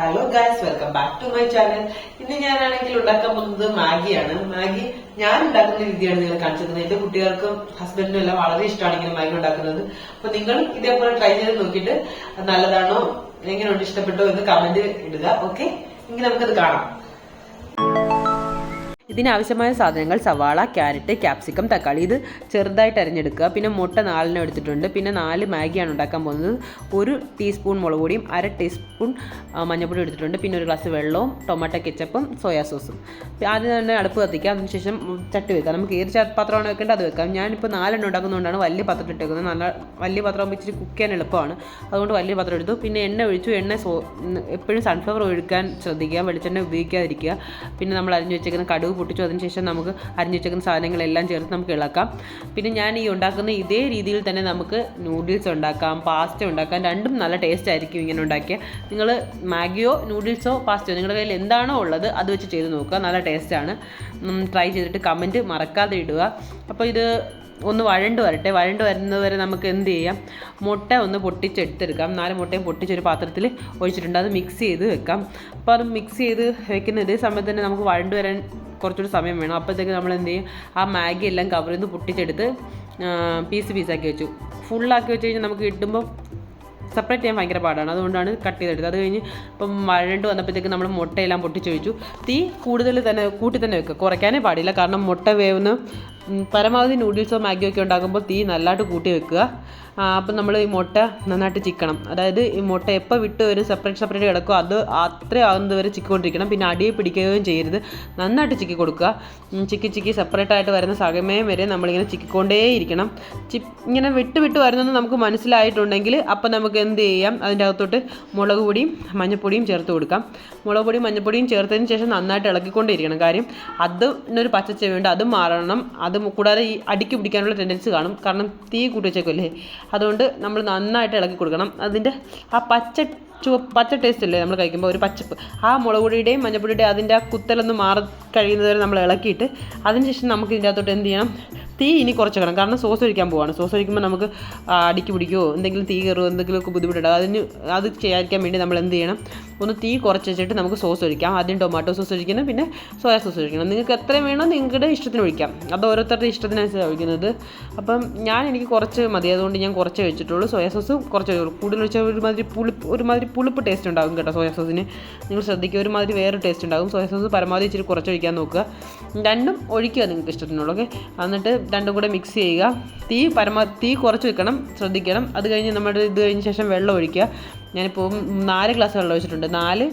Hello guys, welcome back to my channel. ഇന്ന് ഞാനാണെങ്കിൽ ഉണ്ടാക്കാൻ പോകുന്നത് മാഗിയാണ്. മാഗി ഞാൻ ഉണ്ടാക്കുന്ന രീതിയാണ് നിങ്ങൾ കാണിച്ചിരുന്നത്. എന്റെ കുട്ടികൾക്കും ഹസ്ബൻഡിനും എല്ലാം വളരെ ഇഷ്ടമാണ് ഇങ്ങനെ മാഗി ഉണ്ടാക്കുന്നത്. അപ്പൊ നിങ്ങൾ ഇതേപോലെ ട്രൈ ചെയ്ത് നോക്കിയിട്ട് നല്ലതാണോ, എങ്ങനെയുണ്ട്, ഇഷ്ടപ്പെട്ടോ എന്ന് കമന്റ് ഇടുക. ഓക്കെ, ഇനി നമുക്കത് കാണാം. ഇതിനാവശ്യമായ സാധനങ്ങൾ: സവാള, ക്യാരറ്റ്, ക്യാപ്സിക്കം, തക്കാളി. ഇത് ചെറുതായിട്ട് അരിഞ്ഞെടുക്കുക. പിന്നെ മുട്ട 4 എടുത്തിട്ടുണ്ട്. പിന്നെ 4 മാഗിയാണ് ഉണ്ടാക്കാൻ പോകുന്നത്. 1 ടീസ്പൂൺ മുളക് പൊടിയും 1/2 ടീസ്പൂൺ മഞ്ഞൾപ്പൊടി എടുത്തിട്ടുണ്ട്. പിന്നെ 1 ഗ്ലാസ് വെള്ളവും ടൊമാറ്റോ കെച്ചപ്പും സോയാ സോസും. ആദ്യം തന്നെ അടുപ്പ് കത്തിക്കുക. അതിനുശേഷം ചട്ടി വെക്കുക. നമുക്ക് ഏത് പാത്രമാണ് വെക്കേണ്ടത് അത് വെക്കാം. ഞാനിപ്പോൾ 4 ഉണ്ടാക്കുന്നതുകൊണ്ടാണ് വലിയ പാത്രം ഇട്ടേക്കുന്നത്. നല്ല വലിയ പാത്രം ഇച്ചിരി കുക്ക് ചെയ്യാൻ എളുപ്പമാണ്. അതുകൊണ്ട് വലിയ പാത്രം എടുത്തു. പിന്നെ എണ്ണ ഒഴിച്ചു. എപ്പോഴും സൺഫ്ലവർ ഒഴിക്കാൻ ശ്രദ്ധിക്കുക, വെളിച്ചെണ്ണ ഉപയോഗിക്കാതിരിക്കുക. പിന്നെ നമ്മൾ അരിഞ്ഞു വെച്ചേക്കുന്ന കടുക് പൊട്ടിച്ചു. അതിനുശേഷം നമുക്ക് അരിഞ്ഞു വെച്ചേക്കുന്ന സാധനങ്ങളെല്ലാം ചേർത്ത് നമുക്ക് ഇളക്കാം. പിന്നെ ഞാൻ ഈ ഉണ്ടാക്കുന്ന ഇതേ രീതിയിൽ തന്നെ നമുക്ക് നൂഡിൽസ് ഉണ്ടാക്കാം, പാസ്ത ഉണ്ടാക്കാം. രണ്ടും നല്ല ടേസ്റ്റ് ആയിരിക്കും ഇങ്ങനെ ഉണ്ടാക്കിയാൽ. നിങ്ങൾ മാഗിയോ നൂഡിൽസോ പാസ്റ്റയോ നിങ്ങളുടെ കയ്യിൽ എന്താണോ ഉള്ളത് അത് വെച്ച് ചെയ്ത് നോക്കുക. നല്ല ടേസ്റ്റാണ്. ട്രൈ ചെയ്തിട്ട് കമൻറ്റ് മറക്കാതെ ഇടുക. അപ്പോൾ ഇത് ഒന്ന് വഴണ്ട് വരട്ടെ. വഴണ്ട് വരുന്നത് വരെ നമുക്ക് എന്ത് ചെയ്യാം, മുട്ട ഒന്ന് പൊട്ടിച്ചെടുത്തെടുക്കാം. 4 മുട്ടയും പൊട്ടിച്ചൊരു പാത്രത്തിൽ ഒഴിച്ചിട്ടുണ്ട്. അത് മിക്സ് ചെയ്ത് വെക്കാം. അപ്പോൾ അത് മിക്സ് ചെയ്ത് വെക്കുന്ന ഇതേ സമയത്ത് തന്നെ നമുക്ക് വഴണ്ട് വരാൻ കുറച്ചുകൂടി സമയം വേണം. അപ്പോഴത്തേക്ക് നമ്മൾ എന്ത് ചെയ്യും, ആ മാഗി എല്ലാം കവറിൽ നിന്ന് പൊട്ടിച്ചെടുത്ത് പീസാക്കി വെച്ചു. ഫുള്ളാക്കി വെച്ച് കഴിഞ്ഞാൽ നമുക്ക് കിട്ടുമ്പോൾ സെപ്പറേറ്റ് ചെയ്യാൻ ഭയങ്കര പാടാണ്. അതുകൊണ്ടാണ് കട്ട് ചെയ്തെടുത്തത്. അത് കഴിഞ്ഞ് ഇപ്പം വഴണ്ട് വന്നപ്പോഴത്തേക്ക് നമ്മൾ മുട്ടയെല്ലാം പൊട്ടിച്ചൊഴിച്ചു. തീ കൂടുതൽ തന്നെ കൂട്ടി തന്നെ വെക്കുക, കുറയ്ക്കാനേ പാടില്ല. കാരണം മുട്ട വേവുന്ന പരമാവധി നൂഡിൽസോ മാഗിയോ ഒക്കെ ഉണ്ടാക്കുമ്പോൾ തീ നല്ലതായിട്ട് കൂട്ടി വെക്കുക. അപ്പം നമ്മൾ ഈ മുട്ട നന്നായിട്ട് ചിക്കണം. അതായത് ഈ മുട്ട എപ്പോൾ വിട്ട് ഒരു സെപ്പറേറ്റ് കിടക്കുക അത് അത്രയും ആകുന്നത് വരെ ചിക്കിക്കൊണ്ടിരിക്കണം. പിന്നെ അടിയെ പിടിക്കുകയും ചെയ്യരുത്. നന്നായിട്ട് ചിക്കി കൊടുക്കുക. ചിക്കി സെപ്പറേറ്റായിട്ട് വരുന്ന സമയം വരെ നമ്മളിങ്ങനെ ചിക്കിക്കൊണ്ടേയിരിക്കണം. ഇങ്ങനെ വിട്ട് വരുന്നത് നമുക്ക് മനസ്സിലായിട്ടുണ്ടെങ്കിൽ അപ്പം നമുക്ക് എന്ത് ചെയ്യാം, അതിൻ്റെ അകത്തോട്ട് മുളക് പൊടിയും മഞ്ഞൾപ്പൊടിയും ചേർത്ത് കൊടുക്കാം. മുളക് പൊടിയും മഞ്ഞൾപ്പൊടിയും ചേർത്തതിന് ശേഷം നന്നായിട്ട് ഇളക്കിക്കൊണ്ടേയിരിക്കണം. കാര്യം അതിനൊരു പച്ചച്ചെവിയുണ്ട്, അത് മാറണം. അത് കൂടാതെ ഈ അടിക്ക് പിടിക്കാനുള്ള ടെൻഡൻസി കാണും, കാരണം തീ കൂട്ടി വെച്ചേക്കല്ലേ. അതുകൊണ്ട് നമ്മൾ നന്നായിട്ട് ഇളക്കി കൊടുക്കണം. അതിൻ്റെ ആ പച്ച ടേസ്റ്റ് അല്ലേ നമ്മൾ കഴിക്കുമ്പോൾ, ഒരു പച്ചപ്പ്. ആ മുളക് പൊടിയുടെയും മഞ്ഞൾപ്പൊടിയുടെയും അതിൻ്റെ ആ കുത്തലൊന്ന് മാറി കഴിയുന്നത് വരെ നമ്മൾ ഇളക്കിയിട്ട് അതിനുശേഷം നമുക്ക് ഇതിൻ്റെ അകത്തോട്ട് എന്ത് ചെയ്യണം, തീ ഇനി കുറച്ച് വെക്കണം. കാരണം സോസ് ഒഴിക്കാൻ പോവാണ്. സോസ് ഒഴിക്കുമ്പോൾ നമുക്ക് അടിക്ക് പിടിക്കുമോ, എന്തെങ്കിലും തീ കയറുമോ, എന്തെങ്കിലുമൊക്കെ ബുദ്ധിമുട്ടുണ്ടാകും. അത് ചെയ്യാതിരിക്കാൻ വേണ്ടി നമ്മൾ എന്ത് ചെയ്യണം, ഒന്ന് തീ കുറച്ച് വെച്ചിട്ട് നമുക്ക് സോസ് ഒഴിക്കാം. ആദ്യം ടൊമാറ്റോ സോസ് ഒഴിക്കണം, പിന്നെ സോയാ സോസ് ഒഴിക്കണം. നിങ്ങൾക്ക് എത്രയും വേണോ നിങ്ങളുടെ ഇഷ്ടത്തിന് ഒഴിക്കാം. അത് ഓരോരുത്തരുടെ ഇഷ്ടത്തിനനുസരിച്ച് ഒഴിക്കുന്നത്. അപ്പം എനിക്ക് കുറച്ച് മതി, അതുകൊണ്ട് ഞാൻ കുറച്ചേ ഒഴിച്ചിട്ടുള്ളൂ. സോയാ സോസ് കുറച്ച് കൂടുതൽ ഒഴിച്ചാൽ ഒരുമാതിരി പുളിപ്പ് ടേസ്റ്റ് ഉണ്ടാകും കേട്ടോ. സോയാ സോസിന് നിങ്ങൾ ശ്രദ്ധിക്കുക, ഒരുമാതിരി വേറെ ടേസ്റ്റ് ഉണ്ടാകും. സോയാ സോസ് പരമാവധി ഇച്ചിരി കുറച്ച് ഒഴിക്കാൻ നോക്കുക. രണ്ടും ഒഴിക്കുക നിങ്ങൾക്ക് ഇഷ്ടത്തിനുള്ളൂ. ഓക്കെ, എന്നിട്ട് രണ്ടും കൂടെ മിക്സ് ചെയ്യുക. തീ കുറച്ച് വെക്കണം, ശ്രദ്ധിക്കണം. അത് കഴിഞ്ഞ് നമ്മുടെ ഇത് കഴിഞ്ഞ ശേഷം വെള്ളം ഒഴിക്കുക. ഞാനിപ്പോൾ 4 ഗ്ലാസ് വെള്ളം ഒഴിച്ചിട്ടുണ്ട്. 4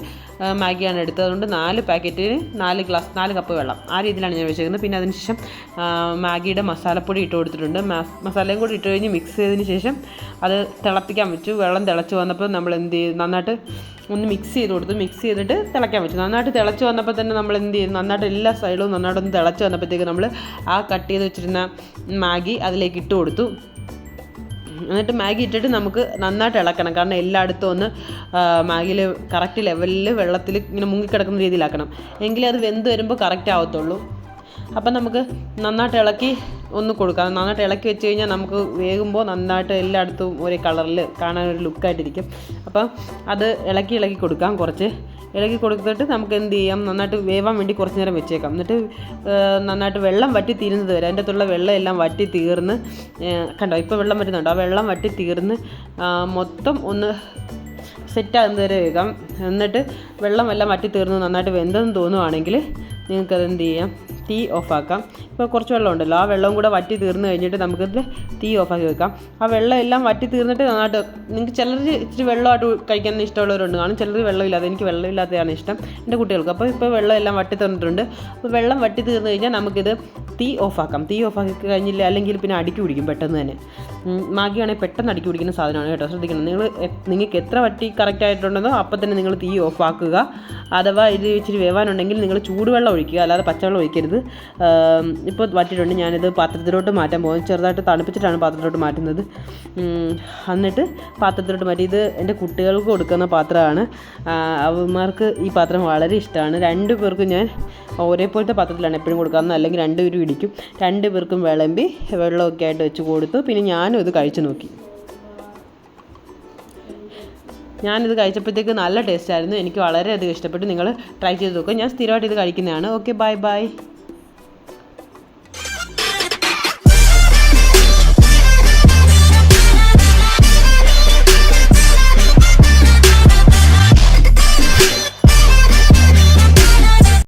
മാഗിയാണ് എടുത്തത്. അതുകൊണ്ട് 4 പാക്കറ്റിന് 4 കപ്പ് വെള്ളം. ആ രീതിയിലാണ് ഞാൻ വെച്ചേക്കുന്നത്. പിന്നെ അതിനുശേഷം മാഗിയുടെ മസാലപ്പൊടി ഇട്ട് കൊടുത്തിട്ടുണ്ട്. മസാലയും കൂടി ഇട്ട് കഴിഞ്ഞ് മിക്സ് ചെയ്തതിന് ശേഷം അത് തിളപ്പിക്കാൻ വെച്ചു. വെള്ളം തിളച്ച് വന്നപ്പോൾ നമ്മൾ എന്ത് ചെയ്തു, നന്നായിട്ട് ഒന്ന് മിക്സ് ചെയ്ത് കൊടുത്തു. മിക്സ് ചെയ്തിട്ട് തിളയ്ക്കാൻ വെച്ചു. നന്നായിട്ട് തിളച്ച് വന്നപ്പോൾ തന്നെ നമ്മൾ എന്ത് ചെയ്തു, നന്നായിട്ട് എല്ലാ സൈഡിലും നന്നായിട്ടൊന്ന് തിളച്ച് വന്നപ്പോഴത്തേക്ക് നമ്മൾ ആ കട്ട് ചെയ്ത് വെച്ചിരുന്ന മാഗി അതിലേക്ക് ഇട്ട് കൊടുത്തു. എന്നിട്ട് മാഗി ഇട്ടിട്ട് നമുക്ക് നന്നായിട്ട് ഇളക്കണം. കാരണം എല്ലായിടത്തും ഒന്ന് മാഗിയിൽ കറക്റ്റ് ലെവലിൽ വെള്ളത്തിൽ ഇങ്ങനെ മുങ്ങിക്കിടക്കുന്ന രീതിയിലാക്കണം. എങ്കിലേ അത് വെന്ത് വരുമ്പോൾ കറക്റ്റ് ആവത്തുള്ളൂ. അപ്പം നമുക്ക് നന്നായിട്ട് ഇളക്കി ഒന്ന് കൊടുക്കാം. നന്നായിട്ട് ഇളക്കി വെച്ച് കഴിഞ്ഞാൽ നമുക്ക് വേകുമ്പോൾ നന്നായിട്ട് എല്ലായിടത്തും ഒരേ കളറിൽ കാണാൻ ഒരു ലുക്കായിട്ടിരിക്കും. അപ്പം അത് ഇളക്കി കൊടുക്കാം. കുറച്ച് ഇളക്കി കൊടുത്തിട്ട് നമുക്ക് എന്ത് ചെയ്യാം, നന്നായിട്ട് വേവാൻ വേണ്ടി കുറച്ച് നേരം വെച്ചേക്കാം. എന്നിട്ട് നന്നായിട്ട് വെള്ളം വറ്റി തീരുന്നത് വരെ, അതിൻ്റെ അകത്തുള്ള വെള്ളം എല്ലാം വറ്റി തീർന്ന് കണ്ടോ, ഇപ്പോൾ വെള്ളം വരുന്നുണ്ടോ, ആ വെള്ളം വറ്റി തീർന്ന് മൊത്തം ഒന്ന് സെറ്റാകുന്നത് വരെ വേകാം. എന്നിട്ട് വെള്ളം എല്ലാം വറ്റി തീർന്ന് നന്നായിട്ട് വെന്തെന്ന് തോന്നുവാണെങ്കിൽ നിങ്ങൾക്കത് എന്ത് ചെയ്യാം, തീ ഓഫാക്കാം. ഇപ്പോൾ കുറച്ച് വെള്ളം ഉണ്ടല്ലോ, ആ വെള്ളം കൂടെ വറ്റി തീർന്ന് കഴിഞ്ഞിട്ട് നമുക്കത് തീ ഓഫാക്കി വെക്കാം. ആ വെള്ളം എല്ലാം വറ്റി തീർന്നിട്ട് നന്നായിട്ട്, നിങ്ങൾക്ക് ചിലർ ഇച്ചിരി വെള്ളമായിട്ട് കഴിക്കാൻ ഇഷ്ടമുള്ളവരുണ്ട് കാണും, ചിലർ വെള്ളമില്ലാതെ. എനിക്ക് വെള്ളമില്ലാത്തതാണ് ഇഷ്ടം എൻ്റെ കുട്ടികൾക്ക്. അപ്പോൾ ഇപ്പോൾ വെള്ളം എല്ലാം വറ്റി തീർന്നിട്ടുണ്ട്. അപ്പോൾ വെള്ളം വറ്റി തീർന്ന് കഴിഞ്ഞാൽ നമുക്കിത് തീ ഓഫാക്കാം. തീ ഓഫാക്കി കഴിഞ്ഞില്ല അല്ലെങ്കിൽ പിന്നെ അടിക്ക് പിടിക്കും പെട്ടെന്ന് തന്നെ. മാഗിയാണെങ്കിൽ പെട്ടെന്ന് അടിക്ക് പിടിക്കുന്ന സാധനമാണ് കേട്ടോ, ശ്രദ്ധിക്കണം. നിങ്ങൾക്ക് എത്ര വറ്റി കറക്റ്റ് ആയിട്ടുണ്ടെന്നോ അപ്പം തന്നെ നിങ്ങൾ തീ ഓഫാക്കുക. അഥവാ ഇത് ഇച്ചിരി വേവാനുണ്ടെങ്കിൽ നിങ്ങൾ ചൂടുവെള്ളം ഒഴിക്കുക, അല്ലാതെ പച്ചവെള്ളം ഒഴിക്കരുത്. ഇപ്പോൾ വറ്റിയിട്ടുണ്ട്. ഞാനിത് പാത്രത്തിലോട്ട് മാറ്റാൻ പോകും. ചെറുതായിട്ട് തണുപ്പിച്ചിട്ടാണ് പാത്രത്തിലോട്ട് മാറ്റുന്നത്. എന്നിട്ട് പാത്രത്തിലോട്ട് മാറ്റി, ഇത് എൻ്റെ കുട്ടികൾക്ക് കൊടുക്കുന്ന പാത്രമാണ്. അവന്മാർക്ക് ഈ പാത്രം വളരെ ഇഷ്ടമാണ്. 2 പേർക്കും ഞാൻ ഒരേപോലത്തെ പാത്രത്തിലാണ് എപ്പോഴും കൊടുക്കാറുള്ളത്, അല്ലെങ്കിൽ 2 പേരും ഇടിക്കും. 2 പേർക്കും വിളമ്പി വെള്ളമൊക്കെ ആയിട്ട് വെച്ച് കൊടുത്തു. പിന്നെ ഞാനും ഇത് കഴിച്ചു നോക്കി. ഞാനിത് കഴിച്ചപ്പോഴത്തേക്ക് നല്ല ടേസ്റ്റ് ആയിരുന്നു. എനിക്ക് വളരെയധികം ഇഷ്ടപ്പെട്ടു. നിങ്ങൾ ട്രൈ ചെയ്ത് നോക്കുക. ഞാൻ സ്ഥിരമായിട്ട് ഇത് കഴിക്കുന്നതാണ്. Okay, bye bye.